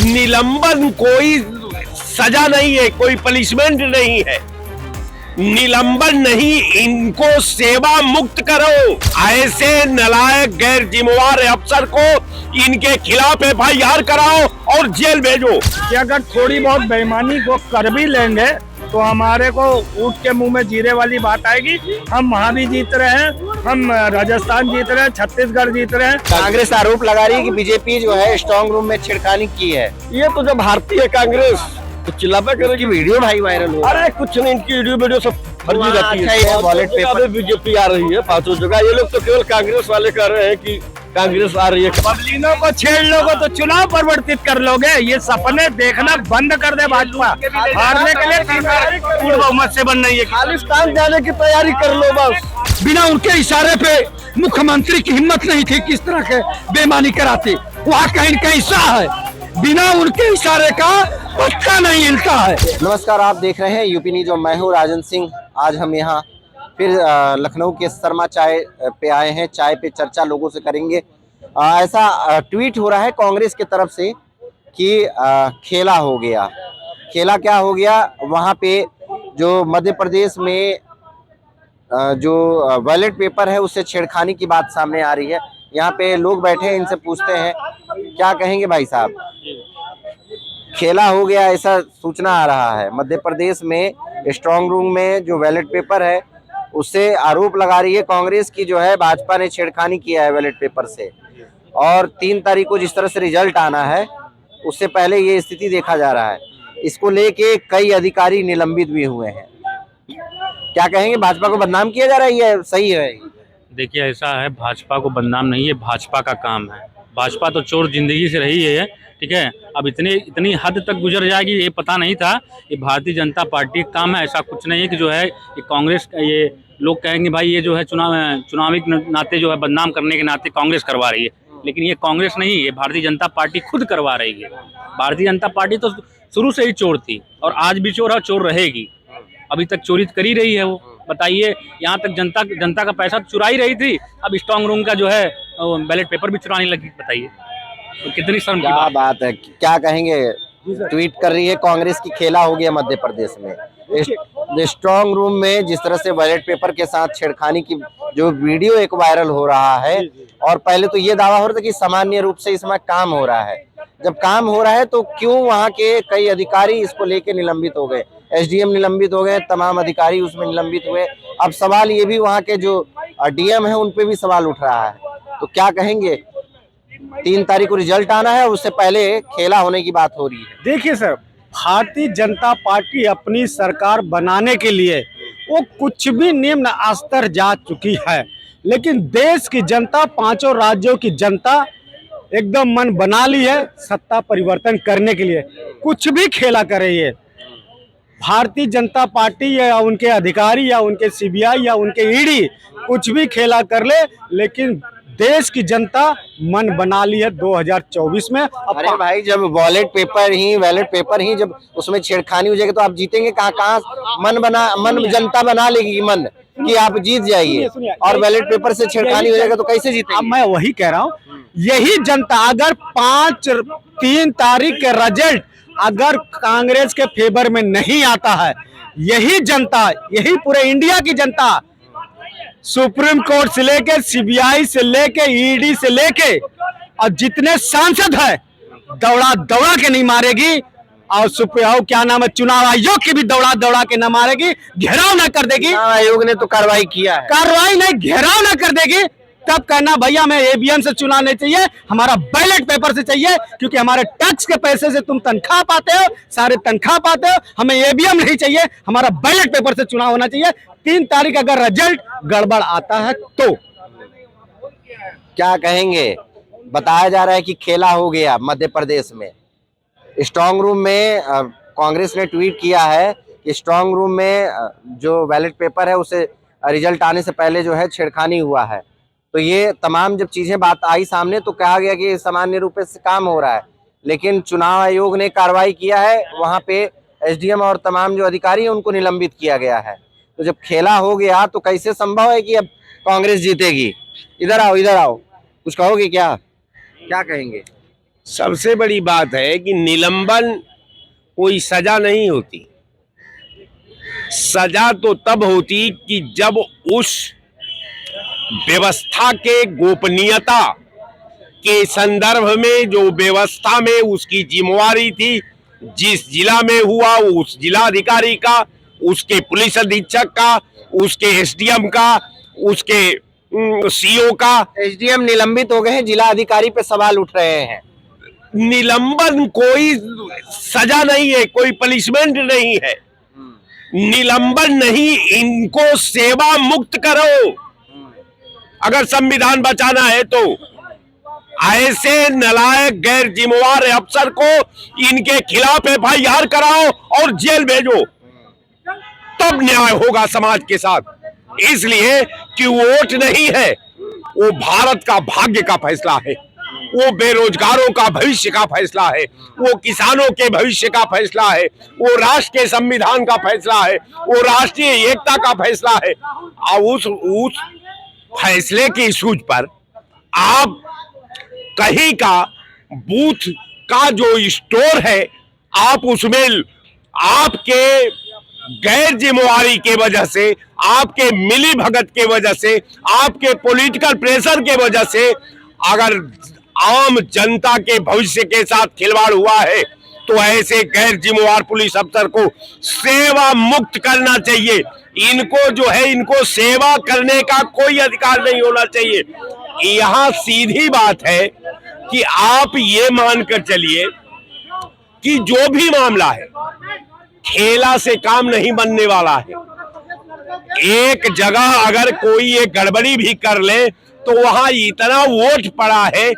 निलंबन कोई सजा नहीं है, कोई पनिशमेंट नहीं है। निलंबन नहीं, इनको सेवा मुक्त करो। ऐसे नालायक गैर जिम्मेवार अफसर को इनके खिलाफ FIR कराओ और जेल भेजो। कि अगर थोड़ी बहुत बेईमानी को कर भी लेंगे तो हमारे को ऊँट के मुंह में जीरे वाली बात आएगी। हम वहाँ भी जीत रहे हैं, हम राजस्थान जीत रहे हैं, छत्तीसगढ़ जीत रहे हैं। कांग्रेस आरोप लगा रही है कि बीजेपी जो है स्ट्रांग रूम में छेड़खानी की है। ये तो जब भारतीय कांग्रेस तो चिल्लापा करेगी। वीडियो भाई वायरल हो। अरे कुछ नहीं, इनकी वीडियो सब फर्जी रहती है। वॉलेट पेपर बीजेपी आ रही है 5 जगह। ये लोग तो केवल कांग्रेस वाले कह रहे हैं कि कांग्रेस आ रही है। पब्लिकों को छेड़ लोगे तो चुनाव परिवर्तित कर लोगे। ये सपने देखना बंद कर दे भाजपा। हारने के लिए पूर्ण बहुमत से बन रही है। खालिस्तान जाने की तैयारी कर लो बस। बिना उनके इशारे पे मुख्यमंत्री की हिम्मत नहीं थी किस तरह के बेईमानी कराती। वहाँ कहीं कहीं सा है, बिना उनके इशारे का पत्ता नहीं हिलता है। नमस्कार, आप देख रहे हैं यूपी न्यूज और मैं हूं राजन सिंह। आज हम यहाँ फिर लखनऊ के शर्मा चाय पे आए हैं। चाय पे चर्चा लोगों से करेंगे। ऐसा ट्वीट हो रहा है कांग्रेस की तरफ से कि खेला हो गया। खेला क्या हो गया? वहाँ पे जो मध्य प्रदेश में जो बैलेट पेपर है उससे छेड़खानी की बात सामने आ रही है। यहाँ पे लोग बैठे हैं, इनसे पूछते हैं क्या कहेंगे भाई साहब। खेला हो गया ऐसा सूचना आ रहा है। मध्य प्रदेश में स्ट्रांग रूम में जो बैलेट पेपर है उससे आरोप लगा रही है कांग्रेस की जो है भाजपा ने छेड़खानी किया है बैलेट पेपर से। और 3 तारीख को जिस तरह से रिजल्ट आना है उससे पहले ये स्थिति देखा जा रहा है। इसको लेके कई अधिकारी निलंबित भी हुए हैं। क्या कहेंगे, भाजपा को बदनाम किया जा रहा है, ये सही है? देखिए, ऐसा है, भाजपा को बदनाम नहीं है, भाजपा का काम है। भाजपा तो चोर जिंदगी से रही है, ठीक है। अब इतनी हद तक गुजर जाएगी ये पता नहीं था। ये भारतीय जनता पार्टी का काम है। ऐसा कुछ नहीं है कि जो है ये कांग्रेस, ये लोग कहेंगे भाई ये जो है चुनावी नाते जो है बदनाम करने के नाते कांग्रेस करवा रही है, लेकिन ये कांग्रेस नहीं, ये भारतीय जनता पार्टी खुद करवा रही है। भारतीय जनता पार्टी तो शुरू से ही चोर थी और आज भी चोर है, चोर रहेगी। अभी तक चोरी कर ही रही है वो। बताइए, यहाँ तक जनता का पैसा चुरा ही रही थी, अब स्ट्रांग रूम का जो है बैलेट पेपर भी चुराने लगी। बताइए तो कितनी शर्म की बात है। क्या कहेंगे? ट्वीट कर रही है कांग्रेस की खेला हो गया मध्य प्रदेश में। स्ट्रांग रूम में जिस तरह से बैलेट पेपर के साथ छेड़खानी की जो वीडियो एक वायरल हो रहा है, और पहले तो ये दावा हो रहा था कि सामान्य रूप से इसमें काम हो रहा है। जब काम हो रहा है तो क्यों वहाँ के कई अधिकारी इसको लेके निलंबित हो गए? SDM निलंबित हो गए, तमाम अधिकारी उसमें निलंबित हुए। अब सवाल ये भी वहाँ के जो DM है उन पे भी सवाल उठ रहा है। तो क्या कहेंगे? 3 तारीख को रिजल्ट आना है, उससे पहले खेला होने की बात हो रही है। देखिए सर, भारतीय जनता पार्टी अपनी सरकार बनाने के लिए वो कुछ भी निम्न स्तर जा चुकी है, लेकिन देश की जनता, 5 राज्यों की जनता एकदम मन बना ली है सत्ता परिवर्तन करने के लिए। कुछ भी खेला कर रही है भारतीय जनता पार्टी या उनके अधिकारी या उनके CBI या उनके ED, कुछ भी खेला कर ले, लेकिन देश की जनता मन बना ली है 2024 में। अरे भाई, जब बैलेट पेपर ही जब उसमें छेड़खानी हो जाएगी तो आप जीतेंगे कहाँ? मन जनता बना लेगी मन कि आप जीत जाइए, और बैलेट पेपर से छेड़खानी हो जाएगा तो कैसे जीतेंगे? अब मैं वही कह रहा हूँ, यही जनता अगर 3 तारीख के रिजल्ट अगर कांग्रेस के फेवर में नहीं आता है, यही जनता, यही पूरे इंडिया की जनता सुप्रीम कोर्ट से लेके CBI से लेके ED से लेके और जितने सांसद है दौड़ा के नहीं मारेगी, और क्या नाम है, चुनाव आयोग की भी दौड़ा के न मारेगी, घेराव ना कर देगी। आयोग ने तो कार्रवाई किया है। कार्रवाई नहीं, घेराव ना कर देगी। तब कहना भैया हमें ABM से चुनाव नहीं चाहिए, हमारा बैलेट पेपर से चाहिए, क्योंकि हमारे टैक्स के पैसे से तुम तनख्वाह पाते हो, सारे तनख्वाह पाते हो। हमें ABM नहीं चाहिए, हमारा बैलेट पेपर से चुनाव होना चाहिए। 3 तारीख अगर रिजल्ट गड़बड़ आता है तो क्या कहेंगे? बताया जा रहा है कि खेला हो गया मध्य प्रदेश में। स्ट्रांग रूम में कांग्रेस ने ट्वीट किया है कि स्ट्रांग रूम में जो बैलेट पेपर है उसे रिजल्ट आने से पहले जो है छेड़खानी हुआ है। तो ये तमाम जब चीजें बात आई सामने तो कहा गया कि सामान्य रूप से काम हो रहा है, लेकिन चुनाव आयोग ने कार्रवाई किया है। वहाँ पे SDM और तमाम जो अधिकारी हैं उनको निलंबित किया गया है। तो जब खेला हो गया तो कैसे संभव है कि अब कांग्रेस जीतेगी? इधर आओ, कुछ कहोगे क्या कहेंगे? सबसे बड़ी बात है कि निलंबन कोई सजा नहीं होती। सजा तो तब होती कि जब उस व्यवस्था के गोपनीयता के संदर्भ में, जो व्यवस्था में उसकी जिम्मेवारी थी, जिस जिला में हुआ उस जिलाधिकारी का, उसके पुलिस अधीक्षक का, उसके एसडीएम का, उसके सीओ का। एसडीएम निलंबित हो गए हैं, जिला अधिकारी पे सवाल उठ रहे हैं। निलंबन कोई सजा नहीं है, कोई पनिशमेंट नहीं है। निलंबन नहीं, इनको सेवा मुक्त करो अगर संविधान बचाना है तो। ऐसे नालायक गैर जिम्मेवार अफसर को इनके खिलाफ एफआईआर कराओ और जेल भेजो, तब न्याय होगा समाज के साथ। इसलिए कि वोट नहीं है, वो भारत का भाग्य का फैसला है, वो बेरोजगारों का भविष्य का फैसला है, वो किसानों के भविष्य का फैसला है, वो राष्ट्र के संविधान का फैसला है, वो राष्ट्रीय एकता का फैसला है। और उस फैसले की सूझ पर आप कहीं का बूथ का जो स्टोर है, आप उसमें आपके गैर जिम्मेवारी के वजह से, आपके मिली भगत के वजह से, आपके पॉलिटिकल प्रेशर के वजह से अगर आम जनता के भविष्य के साथ खिलवाड़ हुआ है तो ऐसे गैर जिम्मेवार पुलिस अफसर को सेवा मुक्त करना चाहिए। इनको जो है, इनको सेवा करने का कोई अधिकार नहीं होना चाहिए। यहाँ सीधी बात है कि आप ये मानकर चलिए कि जो भी मामला है, खेला से काम नहीं बनने वाला है। एक जगह अगर कोई एक गड़बड़ी भी कर ले तो वहां इतना वोट पड़ा है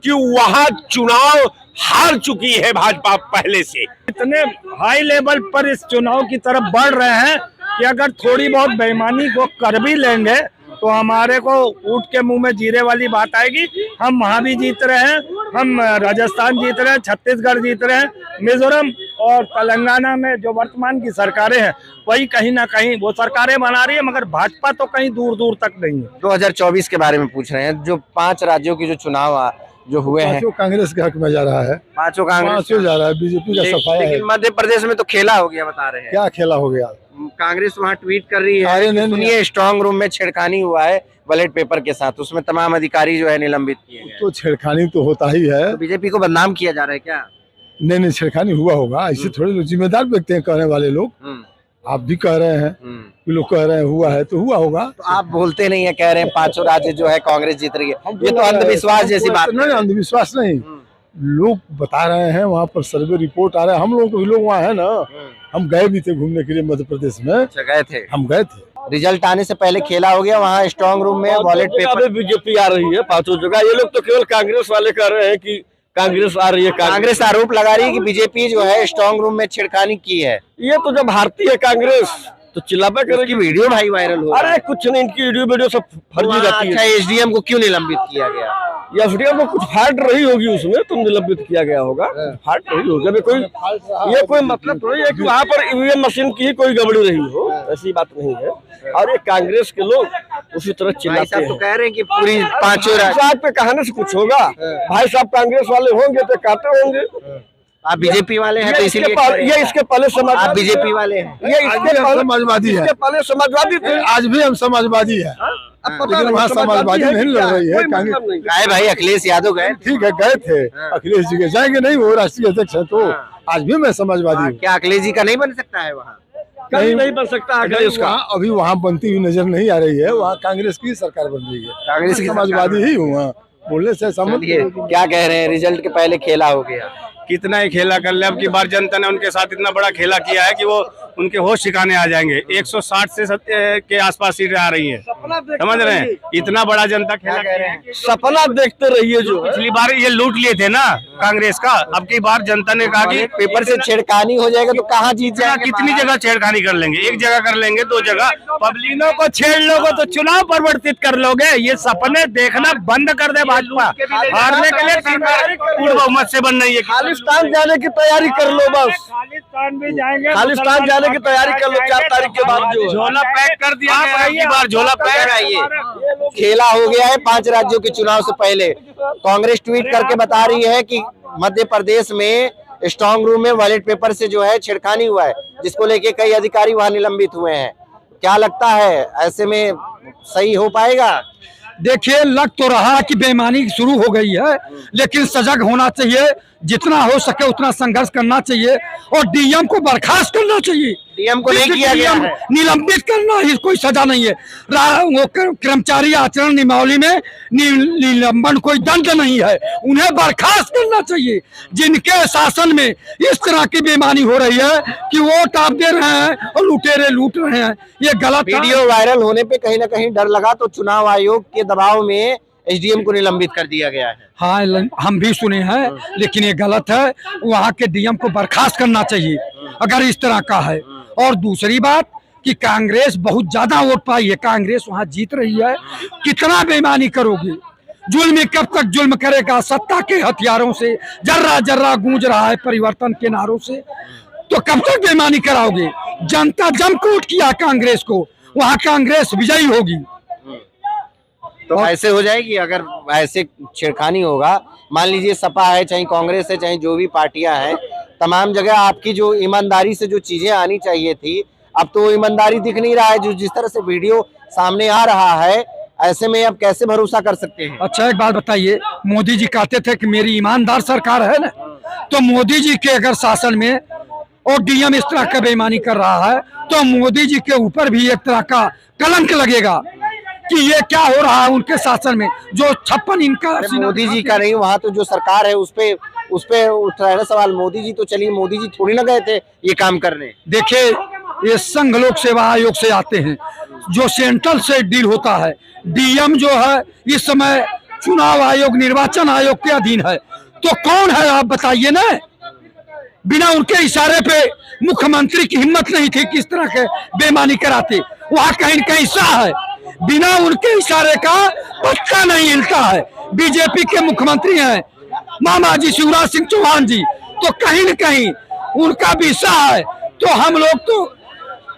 कि वहां चुनाव हार चुकी है भाजपा पहले से। इतने हाई लेवल पर इस चुनाव की तरफ बढ़ रहे हैं कि अगर थोड़ी बहुत बेईमानी को कर भी लेंगे तो हमारे को ऊँट के मुंह में जीरे वाली बात आएगी। हम वहाँ भी जीत रहे हैं, हम राजस्थान जीत रहे हैं, छत्तीसगढ़ जीत रहे हैं, मिजोरम और तेलंगाना में जो वर्तमान की सरकारें हैं वही कहीं ना कहीं वो सरकारें बना रही है, मगर भाजपा तो कहीं दूर दूर तक नहीं है। 2024 के बारे में पूछ रहे हैं, जो 5 राज्यों की जो चुनाव जो हुए हैं, कांग्रेस के हक में जा रहा है, पांचों कांग्रेस जा रहा है, बीजेपी का सफाया है। लेकिन मध्य प्रदेश में तो खेला हो गया, बता रहे हैं। क्या खेला हो गया? कांग्रेस वहाँ ट्वीट कर रही है, सुनिए, स्ट्रांग रूम में छेड़खानी हुआ है बैलेट पेपर के साथ, उसमें तमाम अधिकारी जो है निलंबित किए गए। तो छेड़खानी तो होता ही है। तो बीजेपी को बदनाम किया जा रहा है क्या? नहीं, छेड़खानी हुआ होगा, ऐसे थोड़े लोग जिम्मेदार व्यक्ति हैं कहने वाले लोग। आप भी कह रहे हैं, लोग कह रहे हैं हुआ है तो हुआ होगा। तो आप बोलते नहीं है, कह रहे हैं 5 राज्य जो है कांग्रेस जीत रही है, ये तो अंधविश्वास जैसी बात नहीं। अंधविश्वास नहीं, लोग बता रहे हैं, वहाँ पर सर्वे रिपोर्ट आ रहा है। हम लोग वहाँ है ना, हम गए भी थे घूमने के लिए मध्य प्रदेश में। गए थे, हम गए थे। रिजल्ट आने से पहले खेला हो गया वहाँ स्ट्रांग रूम में, बैलेट पेपर। बीजेपी आ रही है 5 जगह। ये लोग तो केवल कांग्रेस वाले कह रहे हैं कि कांग्रेस आ रही है। कांग्रेस आरोप लगा रही है कि बीजेपी जो है स्ट्रांग रूम में छेड़खानी की है। ये तो जब हारती है कांग्रेस तो चिल्लापा करेगी। वीडियो भाई वायरल हो, अरे कुछ नहीं, इनकी वीडियो सब फर्जी रहती है। अच्छा, एसडीएम को क्यों निलंबित किया गया? या एसडीएम को कुछ फाल्ट रही होगी उसमें, तो निलंबित किया गया होगा। फाल्ट रही होगी, ये कोई मतलब थोड़ी है कि वहाँ पर ईवीएम मशीन की ही कोई गड़बड़ी रही हो, ऐसी बात नहीं है। और ये कांग्रेस के लोग उसी तरह चिल्लाते हैं। तो कह रहे हैं कि पूरी 5 राज्य पे कहने से कुछ होगा। भाई साहब कांग्रेस वाले होंगे तो कहते होंगे, आप बीजेपी वाले हैं तो इसीलिए ये इसके पहले समाज, आप बीजेपी वाले हैं, ये इसके समाजवादी है, पहले समाजवादी थे, आज भी हम समाजवादी है। लेकिन वहाँ समाजवादी नहीं लड़ रही है कांग्रेस। गए भाई, अखिलेश यादव गए, ठीक है गए थे, अखिलेश जी के जाएंगे नहीं, वो राष्ट्रीय अध्यक्ष है, तो आज भी मैं समाजवादी हूँ। क्या अखिलेश जी का नहीं बन सकता है वहाँ? नहीं बन सकता अखिलेश का। अभी वहाँ बनती हुई नजर नहीं आ रही है, वहाँ कांग्रेस की सरकार बन रही है। कांग्रेस की समाजवादी ही हूँ, वहाँ बोलने से समझ। क्या कह रहे हैं, रिजल्ट के पहले खेला हो गया? कितना ही खेला कर ले, अब की बार जनता ने उनके साथ इतना बड़ा खेला किया है कि वो उनके होश ठिकाने आ जाएंगे। 160 से के आसपास सीटें आ रही हैं, समझ रहे हैं? इतना बड़ा जनता खेला किया है। सपना देखते रहिए। जो पिछली बार ये लूट लिए थे ना कांग्रेस का, अब की बार जनता ने कहा कि पेपर से छेड़खानी हो जाएगा तो कहाँ जीत जाएगा? कितनी जगह छेड़खानी कर लेंगे? एक जगह कर लेंगे, 2 जगह। पब्लिकों को छेड़ लोगे तो चुनाव परिवर्तित कर लोगे। ये सपने देखना बंद कर दे भाजपा। हारने के लिए पूर्ण बहुमत से बन रही है। खालिस्तान जाने की तैयारी कर लो बस। खालिस्तान भी जाएंगे, खालिस्तान जाने लेने की तैयारी कर लो 4 तारीख के बाद जो है। झोला पैक कर दिया गया है, अबकी बार झोला पैक है ये। खेला हो गया है 5 राज्यों के चुनाव से पहले। कांग्रेस ट्वीट करके बता रही है कि मध्य प्रदेश में स्ट्रांग रूम में बैलेट पेपर से जो है छेड़खानी हुआ है, जिसको लेके कई अधिकारी वहां निलंबित हुए हैं। क्या लगता है ऐसे में सही हो पाएगा? देखिए, लग तो रहा कि बेईमानी शुरू हो गई है, लेकिन सजग होना चाहिए, जितना हो सके उतना संघर्ष करना चाहिए और डीएम को बर्खास्त करना चाहिए। डीएम को नहीं किया गया है, निलंबित करना ही कोई सजा नहीं है। वो कर्मचारी आचरण नियमावली में निलंबन कोई दंड नहीं है, उन्हें बर्खास्त करना चाहिए। जिनके शासन में इस तरह की बेईमानी हो रही है कि वोट आप दे रहे हैं और लुटेरे लूट रहे हैं, ये गलत है। वीडियो वायरल होने पे कहीं ना कहीं डर लगा तो चुनाव आयोग के दबाव में एसडीएम को निलंबित कर दिया गया है। हाँ, हम भी सुने हैं, लेकिन ये गलत है। वहाँ के डीएम को बर्खास्त करना चाहिए अगर इस तरह का है। और दूसरी बात कि कांग्रेस बहुत ज्यादा वोट पाई है, कांग्रेस वहाँ जीत रही है। कितना बेईमानी करोगे? जुल्म कब तक जुल्म करेगा? सत्ता के हथियारों से जर्रा जर्रा गूंज रहा है परिवर्तन के नारों से, तो कब तक बेईमानी कराओगे? जनता जम कूट किया कांग्रेस को, वहाँ कांग्रेस विजयी होगी। तो ऐसे हो जाएगी अगर ऐसे छेड़खानी होगा। मान लीजिए सपा है, चाहे कांग्रेस है, चाहे जो भी पार्टियां हैं, तमाम जगह आपकी जो ईमानदारी से जो चीजें आनी चाहिए थी, अब तो ईमानदारी दिख नहीं रहा है। जो जिस तरह से वीडियो सामने आ रहा है, ऐसे में अब कैसे भरोसा कर सकते हैं? अच्छा, एक बात बताइए, मोदी जी कहते थे कि मेरी ईमानदार सरकार है ना, तो मोदी जी के अगर शासन में और डीएम इस तरह का बेईमानी कर रहा है तो मोदी जी के ऊपर भी एक तरह का कलंक लगेगा कि ये क्या हो रहा है उनके शासन में। जो 56 इनका मोदी जी का नहीं, वहाँ तो जो सरकार है उस पे उठ रहा है ना सवाल। मोदी जी तो चलिए, मोदी जी थोड़ी ना गए थे ये काम करने। देखिए, ये संघ लोक सेवा आयोग से आते हैं, जो सेंट्रल से डील होता है। डीएम जो है इस समय चुनाव आयोग, निर्वाचन आयोग के अधीन है, तो कौन है आप बताइए ना। बिना उनके इशारे पे मुख्यमंत्री की हिम्मत नहीं थी किस तरह के बेईमानी कराते। वहाँ कहीं कहीं सा है, बिना उनके इशारे का पत्ता नहीं हिलता है। बीजेपी के मुख्यमंत्री हैं मामा जी शिवराज सिंह चौहान जी, तो कहीं न कहीं उनका भी सा है। तो हम लोग तो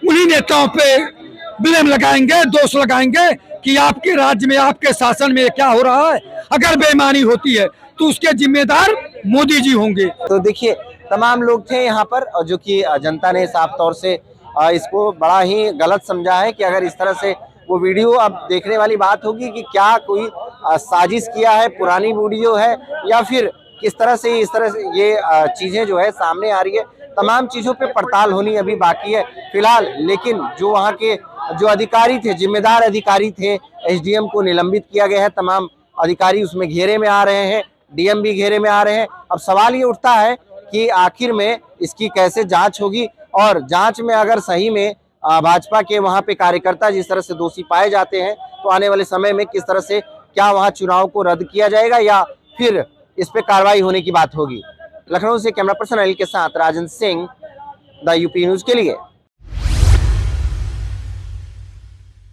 उन्हीं नेताओं पे ब्लेम लगाएंगे, दोष लगाएंगे कि आपके राज्य में, आपके शासन में क्या हो रहा है। अगर बेईमानी होती है तो उसके जिम्मेदार मोदी जी होंगे। तो देखिए, तमाम लोग थे यहाँ पर, और जो कि जनता ने साफ तौर से इसको बड़ा ही गलत समझा है कि अगर इस तरह से वो वीडियो, अब देखने वाली बात होगी कि क्या कोई साजिश किया है, पुरानी वीडियो है, या फिर किस तरह से इस तरह से ये चीजें जो है सामने आ रही है। तमाम चीजों पे पड़ताल होनी अभी बाकी है फिलहाल। लेकिन जो वहाँ के जो अधिकारी थे, जिम्मेदार अधिकारी थे, एसडीएम को निलंबित किया गया है। तमाम अधिकारी उसमें घेरे में आ रहे हैं, डीएम भी घेरे में आ रहे हैं। अब सवाल ये उठता है कि आखिर में इसकी कैसे जांच होगी, और जांच में अगर सही में भाजपा के वहां पे कार्यकर्ता जिस तरह से दोषी पाए जाते हैं, तो आने वाले समय में किस तरह से, क्या वहां चुनाव को रद्द किया जाएगा या फिर इस पे कार्रवाई होने की बात होगी। लखनऊ से कैमरा पर्सन अनिल के साथ Rajan Singh, the UP news के लिए।